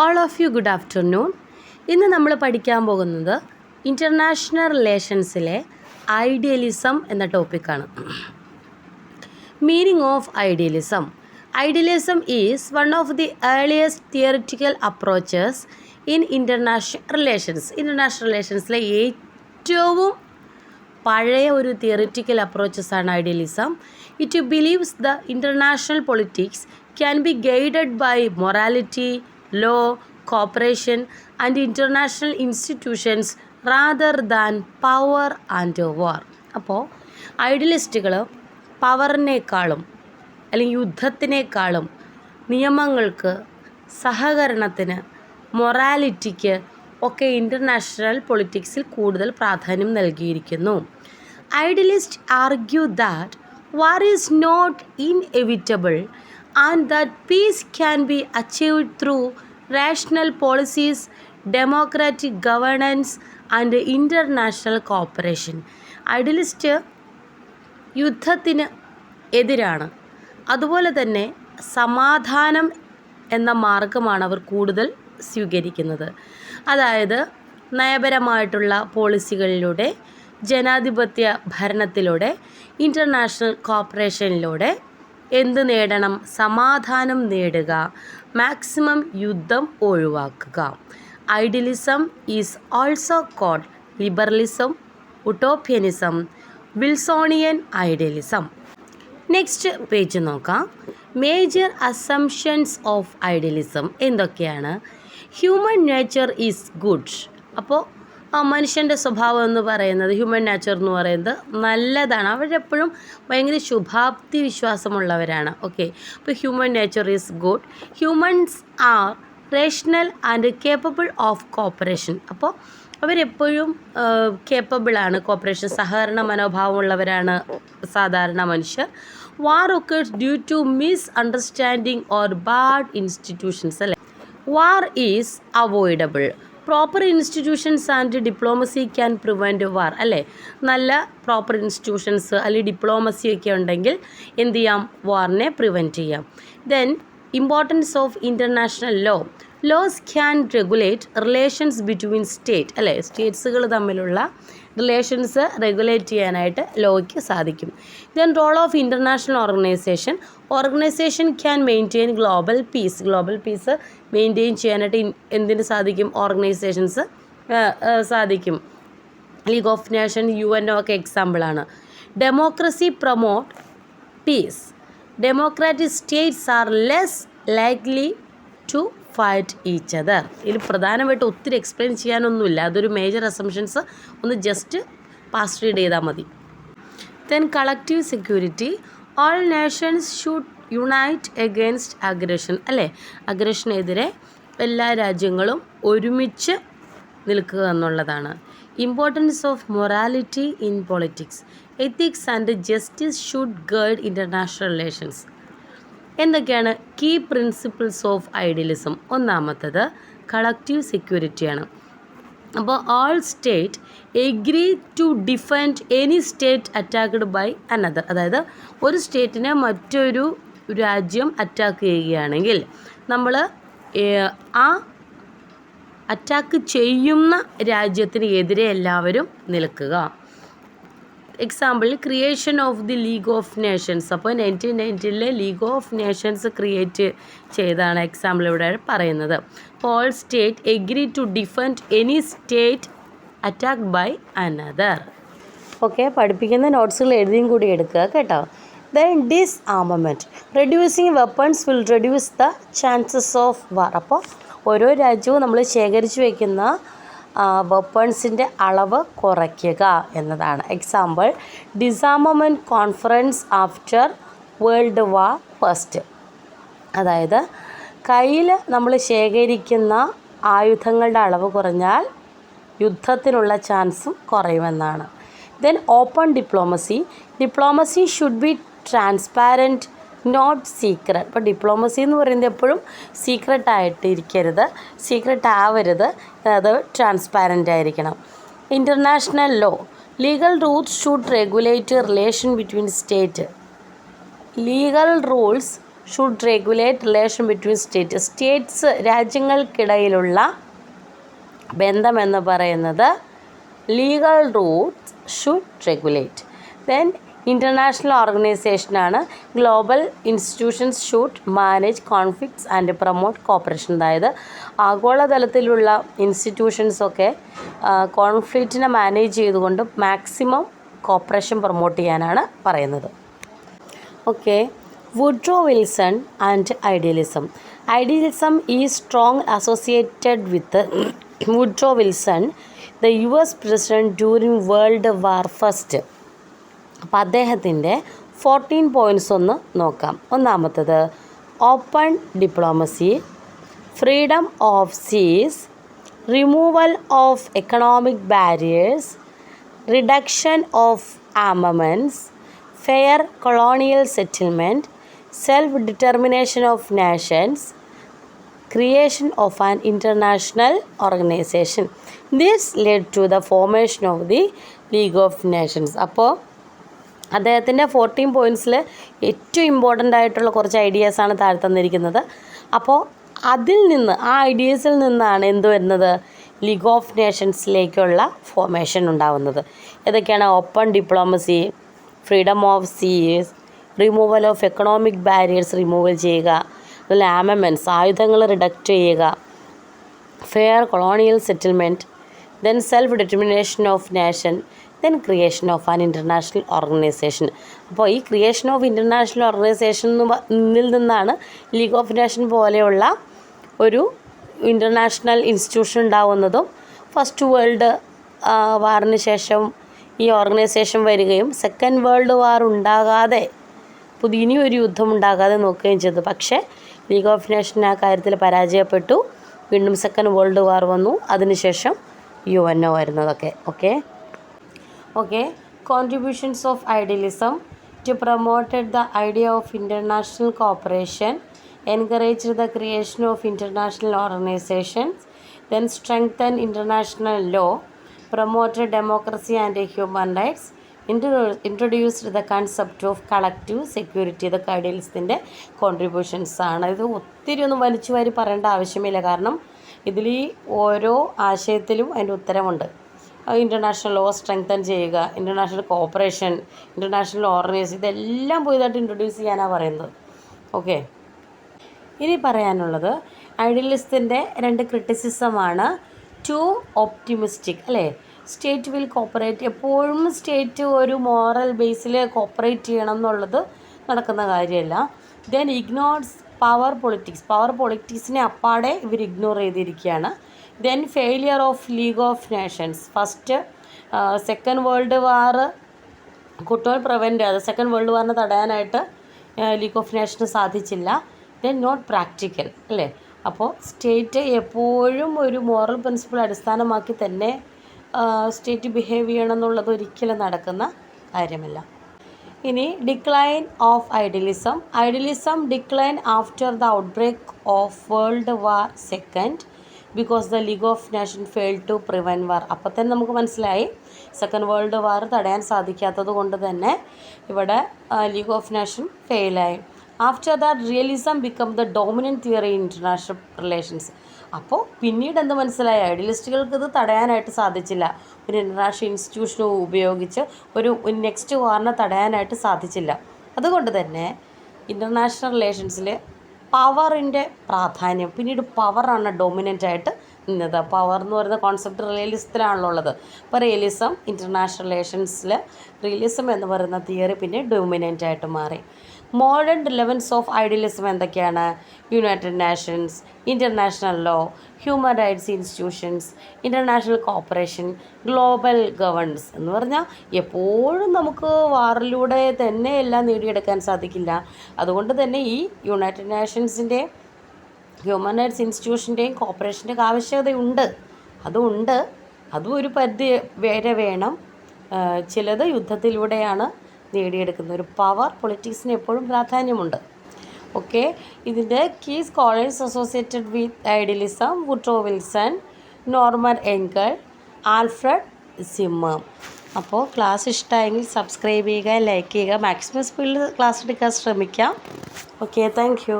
All of you good afternoon. ഇന്ന് നമ്മൾ പഠിക്കാൻ പോകുന്നത് ഇൻ്റർനാഷണൽ റിലേഷൻസിലെ ഐഡിയലിസം എന്ന ടോപ്പിക്കാണ്. Meaning of idealism. Idealism is one of the earliest theoretical approaches in international relations. International റിലേഷൻസിലെ ഏറ്റവും പഴയ ഒരു തിയറിറ്റിക്കൽ അപ്രോച്ചസാണ് idealism. It believes the international politics can be guided by morality, law, cooperation and international institutions rather than power and war. അപ്പോൾ ഐഡിയലിസ്റ്റുകൾ പവറിനേക്കാളും അല്ലെങ്കിൽ യുദ്ധത്തിനേക്കാളും നിയമങ്ങൾക്ക്, സഹകരണത്തിന്, മൊറാലിറ്റിക്ക് ഒക്കെ ഇൻ്റർനാഷണൽ പൊളിറ്റിക്സിൽ കൂടുതൽ പ്രാധാന്യം നൽകിയിരിക്കുന്നു. Idealist argue that war is not inevitable and that peace can be achieved through rational policies, democratic governance and international cooperation. Idealist യുദ്ധത്തിന് എതിരാണ്. അതുപോലെ തന്നെ സമാധാനം എന്ന മാർഗമാണ് അവർ കൂടുതൽ സ്വീകരിക്കുന്നത്. അതായത് നയപരമായിട്ടുള്ള പോളിസികളിലൂടെ, ജനാധിപത്യ ഭരണത്തിലൂടെ, ഇൻ്റർനാഷണൽ കോപ്പറേഷനിലൂടെ എന്ത് നേടണം? സമാധാനം നേടുക, മാക്സിമം യുദ്ധം ഒഴിവാക്കുക. Idealism is also called liberalism, utopianism, Wilsonian idealism. Next page നോക്കാം. മേജർ അസംഷൻസ് ഓഫ് ഐഡിയലിസം എന്തൊക്കെയാണ്? Human nature is good. അപ്പോൾ മനുഷ്യൻ്റെ സ്വഭാവം എന്ന് പറയുന്നത്, ഹ്യൂമൻ നേച്ചർ എന്ന് പറയുന്നത് നല്ലതാണ്. അവരെപ്പോഴും ഭയങ്കര ശുഭാപ്തി വിശ്വാസമുള്ളവരാണ്. ഓക്കെ, അപ്പോൾ human nature is good. Humans are rational and capable of cooperation. അപ്പോൾ അവരെപ്പോഴും കേപ്പബിളാണ്, കോപ്പറേഷൻ, സഹകരണ മനോഭാവമുള്ളവരാണ് സാധാരണ മനുഷ്യർ. War occurs due to misunderstanding or bad institutions. അല്ലേ, war is avoidable. Proper institutions and diplomacy can prevent war. അല്ലേ, നല്ല പ്രോപ്പർ ഇൻസ്റ്റിറ്റ്യൂഷൻസ് അല്ലെങ്കിൽ ഡിപ്ലോമസി ഒക്കെ ഉണ്ടെങ്കിൽ എന്ത് ചെയ്യാം? വാറിനെ പ്രിവെൻറ്റ് ചെയ്യാം. Then importance of international law. Laws can regulate relations between state. അല്ലേ, സ്റ്റേറ്റ്സുകൾ തമ്മിലുള്ള റിലേഷൻസ് റെഗുലേറ്റ് ചെയ്യാനായിട്ട് ലോയ്ക്ക് സാധിക്കും. Then role of international organisation. Organisation can maintain global peace. Global peace maintain ചെയ്യാനായിട്ട് എന്തിന് സാധിക്കും? ഓർഗനൈസേഷൻസ് സാധിക്കും. ലീഗ് ഓഫ് നേഷൻ, UN ഒക്കെ എക്സാമ്പിളാണ്. Democracy promote peace. Democratic states are less likely to fight each other. ഇതിൽ പ്രധാനമായിട്ട് ഒത്തിരി എക്സ്പ്ലെയിൻ ചെയ്യാനൊന്നുമില്ല. അതൊരു മേജർ അസംഷൻസ് ഒന്ന് ജസ്റ്റ് പാസ് റീഡ് ചെയ്താൽ മതി. Then collective security. All nations should unite against aggression. അല്ലേ, അഗ്രഷനെതിരെ എല്ലാ രാജ്യങ്ങളും ഒരുമിച്ച് നിൽക്കുക എന്നുള്ളതാണ്. Importance of morality in politics. Ethics and justice should guide international relations. എന്തൊക്കെയാണ് കീ പ്രിൻസിപ്പിൾസ് ഓഫ് ഐഡിയലിസം? ഒന്നാമത്തത് കളക്റ്റീവ് സെക്യൂരിറ്റിയാണ്. അപ്പോൾ all state agree to defend any state attacked by another. അതായത് ഒരു സ്റ്റേറ്റിനെ മറ്റൊരു രാജ്യം അറ്റാക്ക് ചെയ്യുകയാണെങ്കിൽ നമ്മൾ ആ അറ്റാക്ക് ചെയ്യുന്ന രാജ്യത്തിന് എതിരെ എല്ലാവരും നിൽക്കുക. Example creation of the League of Nations. അപ്പോൾ 1990 ലീഗ് ഓഫ് നേഷൻസ് ക്രിയേറ്റ് ചെയ്താണ് എക്സാമ്പിൾ ഇവിടെ പറയുന്നത്. All state agree to defend any state attacked by another. Okay, പഠിപ്പിക്കുന്ന നോട്ട്സുകൾ എഴുതിയും കൂടി എടുക്കുക കേട്ടോ. Then disarmament. Reducing weapons will reduce the chances of war. അപ്പോൾ ഓരോ രാജ്യവും നമ്മൾ ശേഖരിച്ചു വയ്ക്കുന്ന വെപ്പൺസിൻ്റെ അളവ് കുറയ്ക്കുക എന്നതാണ്. Example disarmament conference after World War first. അതായത് കയ്യിൽ നമ്മൾ ശേഖരിക്കുന്ന ആയുധങ്ങളുടെ അളവ് കുറഞ്ഞാൽ യുദ്ധത്തിനുള്ള ചാൻസും കുറയുമെന്നാണ്. Then open diplomacy. Diplomacy should be transparent, not secret. ഇപ്പോൾ ഡിപ്ലോമസി എന്ന് പറയുന്നത് എപ്പോഴും സീക്രട്ടായിട്ട് ഇരിക്കരുത്, സീക്രട്ട് ആവരുത്, അത് ട്രാൻസ്പാരൻ്റ് ആയിരിക്കണം. International law. Legal rules should regulate relation between state. Legal rules should regulate relation between states രാജ്യങ്ങൾക്കിടയിലുള്ള ബന്ധമെന്ന് പറയുന്നത് legal roots should regulate. Then international ഓർഗനൈസേഷനാണ് global institutions should manage conflicts and promote cooperation. അതായത് ആഗോളതലത്തിലുള്ള ഇൻസ്റ്റിറ്റ്യൂഷൻസൊക്കെ കോൺഫ്ലിക്റ്റിനെ manage ചെയ്തുകൊണ്ട് maximum cooperation promote ചെയ്യാനാണ് പറയുന്നത്. Okay, Woodrow Wilson and idealism. Idealism is strong associated with Woodrow Wilson, the US president during World War first. അപ്പോൾ അദ്ദേഹത്തിൻ്റെ 14 points ഒന്ന് നോക്കാം. ഒന്നാമത്തത് open diplomacy, freedom of seas, removal of economic barriers, reduction of armaments, fair colonial settlement, self determination of nations, creation of an international organization. This led to the formation of the League of Nations. അപ്പോൾ അദ്ദേഹത്തിൻ്റെ 14 പോയിൻറ്റ്സിൽ ഏറ്റവും important ആയിട്ടുള്ള കുറച്ച് ഐഡിയാസാണ് താഴെ തന്നിരിക്കുന്നത്. അപ്പോൾ അതിൽ നിന്ന് ആ ഐഡിയാസിൽ നിന്നാണ് എന്ത് വരുന്നത്, ലീഗ് ഓഫ് നേഷൻസിലേക്കുള്ള ഫോർമേഷൻ ഉണ്ടാവുന്നത്. ഏതൊക്കെയാണ്? Open diplomacy, freedom of seas, removal of economic barriers removal ചെയ്യുക, അതുപോലെ ആർമമെൻറ്റ്സ് ആയുധങ്ങൾ റിഡക്റ്റ് ചെയ്യുക, fair colonial settlement, then self determination of nation, then creation of an international organisation. അപ്പോൾ ഈ ക്രിയേഷൻ ഓഫ് ഇൻ്റർനാഷണൽ ഓർഗനൈസേഷനിൽ നിന്നാണ് ലീഗ് ഓഫ് നേഷൻ പോലെയുള്ള ഒരു ഇൻ്റർനാഷണൽ ഇൻസ്റ്റിറ്റ്യൂഷൻ ഉണ്ടാവുന്നതും ഫസ്റ്റ് വേൾഡ് വാറിന് ശേഷം ഈ ഓർഗനൈസേഷൻ വരികയും സെക്കൻഡ് വേൾഡ് വാർ ഉണ്ടാകാതെ ഇനിയൊരു യുദ്ധം ഉണ്ടാകാതെ നോക്കുകയും ചെയ്തു. പക്ഷേ ലീഗ് ഓഫ് നേഷൻ ആ കാര്യത്തിൽ പരാജയപ്പെട്ടു. വീണ്ടും സെക്കൻഡ് വേൾഡ് വാർ വന്നു. അതിനുശേഷം UNO വരുന്നതൊക്കെ. Okay, contributions of idealism to promoted the idea of international cooperation, encouraged the creation of international organisations, then strengthen international law, promoted democracy and human rights, introduced the concept of collective security. ഇതൊക്കെ ഐഡിയലിസത്തിൻ്റെ contributions ആണ്. ഇത് ഒത്തിരി ഒന്നും വലിച്ചു വാരി പറയേണ്ട ആവശ്യമില്ല, കാരണം ഇതിൽ ഈ ഓരോ ആശയത്തിലും അതിൻ്റെ ഉത്തരമുണ്ട്. ഇൻ്റർനാഷണൽ ലോ സ്ട്രെങ്തൻ ചെയ്യുക, ഇൻ്റർനാഷണൽ കോപ്പറേഷൻ, ഇൻ്റർനാഷണൽ ഓർഗനൈസേഷൻ, ഇതെല്ലാം പുതിയതായിട്ട് ഇൻട്രൊഡ്യൂസ് ചെയ്യാനാണ് പറയുന്നത്. ഓക്കെ, ഇനി പറയാനുള്ളത് ഐഡിയലിസത്തിൻ്റെ 2 ക്രിറ്റിസിസമാണ്. ടു ഓപ്റ്റിമിസ്റ്റിക്, അല്ലേ? State will cooperate. എപ്പോഴും സ്റ്റേറ്റ് ഒരു മോറൽ ബേസിൽ കോപ്പറേറ്റ് ചെയ്യണം എന്നുള്ളത് നടക്കുന്ന കാര്യമല്ല. ദെൻ ഇഗ്നോർസ് പവർ പൊളിറ്റിക്സിനെ അപ്പാടെ ഇവർ ഇഗ്നോർ ചെയ്തിരിക്കുകയാണ്. Then failure of League of Nations. First second World War കുട്ടോൾ പ്രിവെൻറ്റ് ചെയ്ത് സെക്കൻഡ് വേൾഡ് വാറിനെ തടയാനായിട്ട് ലീഗ് ഓഫ് നേഷന് സാധിച്ചില്ല. ദെൻ നോട്ട് പ്രാക്ടിക്കൽ, അല്ലേ? അപ്പോൾ സ്റ്റേറ്റ് എപ്പോഴും ഒരു മോറൽ പ്രിൻസിപ്പിൾ അടിസ്ഥാനമാക്കി തന്നെ സ്റ്റേറ്റ് ബിഹേവ് ചെയ്യണം എന്നുള്ളത് ഒരിക്കലും നടക്കുന്ന കാര്യമല്ല. ഇനി decline of idealism decline after the outbreak of World War second because the League of Nation failed to prevent war. അപ്പോൾ തന്നെ നമുക്ക് മനസ്സിലായി സെക്കൻഡ് വേൾഡ് വാർ തടയാൻ സാധിക്കാത്തത് കൊണ്ട് തന്നെ ഇവിടെ ലീഗ് ഓഫ് നേഷൻ ഫെയിലായി. After that realism become the dominant theory in international relations. അപ്പോൾ പിന്നീട് എന്ത് മനസ്സിലായി? ഐഡിയലിസ്റ്റുകൾക്ക് ഇത് തടയാനായിട്ട് സാധിച്ചില്ല. ഒരു ഇൻ്റർനാഷണൽ ഇൻസ്റ്റിറ്റ്യൂഷൻ ഉപയോഗിച്ച് ഒരു നെക്സ്റ്റ് വാറിനെ തടയാനായിട്ട് സാധിച്ചില്ല. അതുകൊണ്ട് തന്നെ ഇൻ്റർനാഷണൽ റിലേഷൻസിൽ പവറിൻ്റെ പ്രാധാന്യം, പിന്നീട് പവറാണ് ഡൊമിനൻ്റ് ആയിട്ട് നിന്നത്. പവർ എന്ന് പറയുന്ന കോൺസെപ്റ്റ് റിയലിസത്തിലാണല്ലോ ഉള്ളത്. അപ്പോൾ റിയലിസം ഇൻ്റർനാഷണൽ റിലേഷൻസിൽ റിയലിസം എന്ന് പറയുന്ന തിയറി പിന്നെ ഡൊമിനൻ്റ് ആയിട്ട് മാറി. മോഡേൺ റിലവൻസ് ഓഫ് ഐഡിയലിസം എന്തൊക്കെയാണ്? United Nations, international law, human rights institutions, international cooperation, global governance. എന്ന് പറഞ്ഞാൽ എപ്പോഴും നമുക്ക് വാറിലൂടെ തന്നെ എല്ലാം നേടിയെടുക്കാൻ സാധിക്കില്ല. അതുകൊണ്ട് തന്നെ ഈ യുണൈറ്റഡ് നേഷൻസിൻ്റെ ഹ്യൂമൻ റൈറ്റ്സ് ഇൻസ്റ്റിറ്റ്യൂഷൻ്റെയും കോപ്പറേഷൻ്റെയൊക്കെ ആവശ്യകതയുണ്ട്. അതും ഒരു പരിധി വരെ വേണം. ചിലത് യുദ്ധത്തിലൂടെയാണ് നേടിയെടുക്കുന്ന ഒരു പവർ പൊളിറ്റിക്സിന് എപ്പോഴും പ്രാധാന്യമുണ്ട്. ഓക്കെ, ഇതിൻ്റെ key scholars associated with idealism: Woodrow Wilson, Norman Angell, Alfred Zimmern. അപ്പോൾ ക്ലാസ് ഇഷ്ടമായെങ്കിൽ സബ്സ്ക്രൈബ് ചെയ്യുക, ലൈക്ക് ചെയ്യുക, മാക്സിമം സ്പീഡിൽ ക്ലാസ് എടുക്കാൻ ശ്രമിക്കാം. Okay, thank U.